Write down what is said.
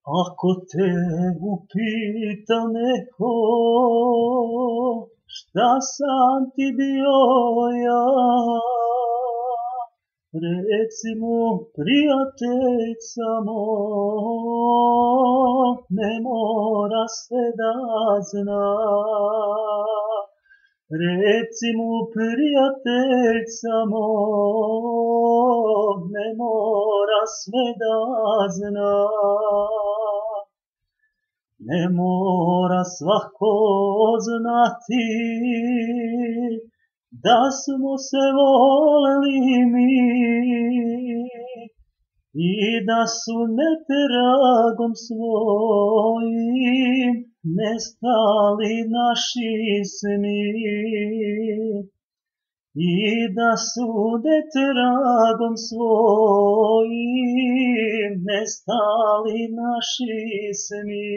Ako te upita neko, šta sam ti bio ja, reci mu prijatelj samo, ne mora sve da zna. Reci mu prijatelj samo, ne mora sve da zna. Ne mora svako znati da smo se voleli mi i da su netragom svojim nestali naši sni. I da su netragom svojim nestali naši sni.